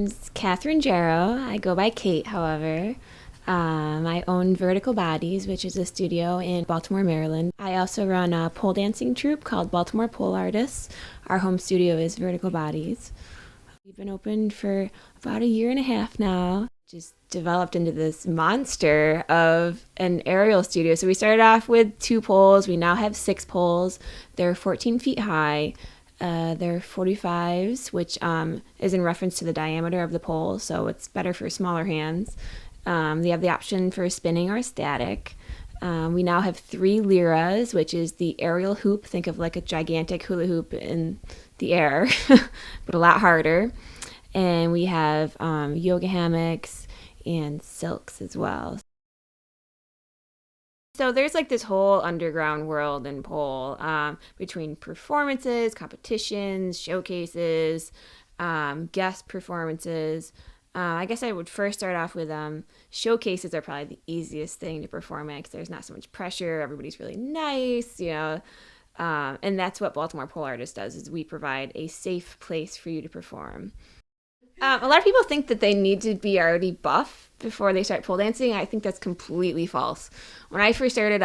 name's Catherine Jarrow. I go by Kate, however. I own Vertical Bodies, which is a studio in Baltimore, Maryland. I also run a pole dancing troupe called Baltimore Pole Artists. Our home studio is Vertical Bodies. We've been open for about a year and a half now. Just developed into this monster of an aerial studio. So we started off with 2 poles. We now have 6 poles. They're 14 feet high. They're 45s, which is in reference to the diameter of the pole, so it's better for smaller hands. They have the option for spinning or static. We now have 3 liras, which is the aerial hoop. Think of like a gigantic hula hoop in the air, but a lot harder. And we have yoga hammocks and silks as well. So there's like this whole underground world in pole between performances, competitions, showcases, guest performances. I guess I would first start off with showcases are probably the easiest thing to perform at because there's not so much pressure. Everybody's really nice, and that's what Baltimore Pole Artist does is we provide a safe place for you to perform. A lot of people think that they need to be already buff before they start pole dancing. I think that's completely false. When I first started,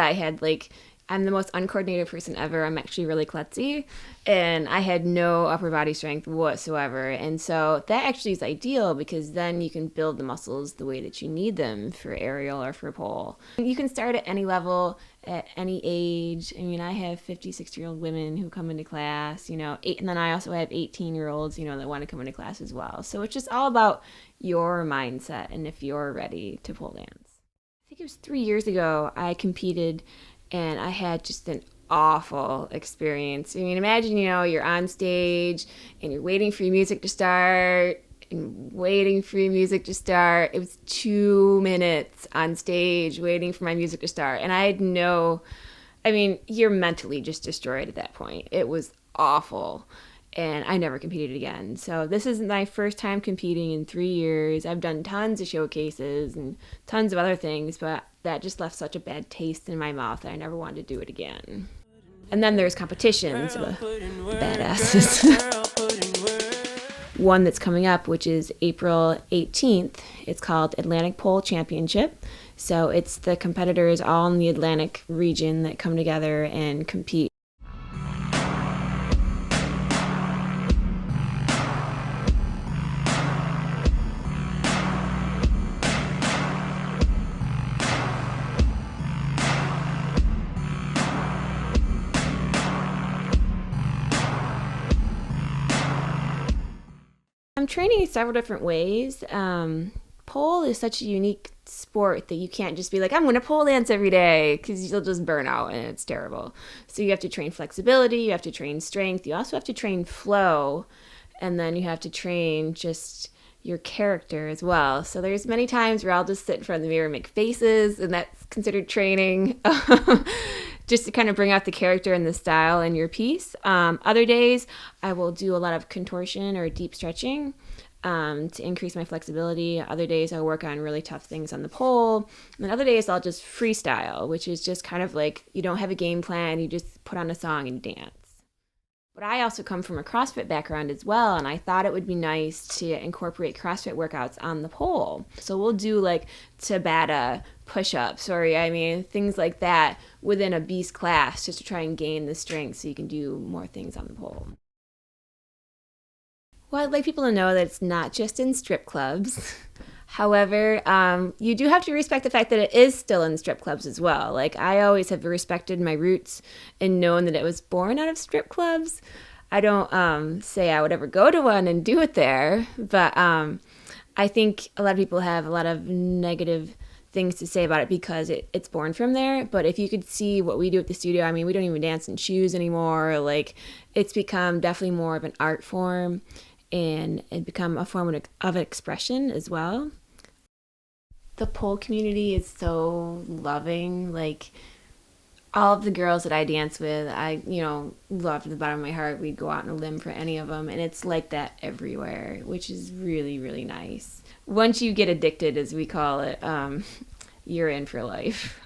I'm the most uncoordinated person ever. I'm actually really klutzy, and I had no upper body strength whatsoever. And so that actually is ideal because then you can build the muscles the way that you need them for aerial or for pole. You can start at any level, at any age. I mean, I have 50, 60-year-old women who come into class, and then I also have 18-year-olds, that want to come into class as well. So it's just all about your mindset and if you're ready to pole dance. I think it was 3 years ago I competed and I had just an awful experience. I mean, imagine, you're on stage and you're waiting for your music to start and waiting for your music to start. It was 2 minutes on stage waiting for my music to start. And you're mentally just destroyed at that point. It was awful. And I never competed again. So this is my first time competing in 3 years. I've done tons of showcases and tons of other things, but that just left such a bad taste in my mouth that I never wanted to do it again. And then there's competitions, the badasses. One that's coming up, which is April 18th. It's called Atlantic Pole Championship. So it's the competitors all in the Atlantic region that come together and compete. I'm training in several different ways. Pole is such a unique sport that you can't just be like, I'm going to pole dance every day because you'll just burn out and it's terrible. So you have to train flexibility, you have to train strength, you also have to train flow, and then you have to train just your character as well. So there's many times where I'll just sit in front of the mirror and make faces, and that's considered training. Just to kind of bring out the character and the style in your piece. Other days, I will do a lot of contortion or deep stretching to increase my flexibility. Other days, I'll work on really tough things on the pole. And then other days, I'll just freestyle, which is just kind of like you don't have a game plan. You just put on a song and dance. But I also come from a CrossFit background as well, and I thought it would be nice to incorporate CrossFit workouts on the pole. So we'll do like Tabata push-ups or things like that within a beast class just to try and gain the strength so you can do more things on the pole. Well, I'd like people to know that it's not just in strip clubs. However, you do have to respect the fact that it is still in strip clubs as well. Like, I always have respected my roots and known that it was born out of strip clubs. I don't say I would ever go to one and do it there, but I think a lot of people have a lot of negative things to say about it because it's born from there. But if you could see what we do at the studio, we don't even dance in shoes anymore. Like, it's become definitely more of an art form, and it become a form of expression as well. The pole community is so loving. Like, all of the girls that I dance with, I love to the bottom of my heart. We'd go out on a limb for any of them, and it's like that everywhere, which is really, really nice. Once you get addicted, as we call it, you're in for life.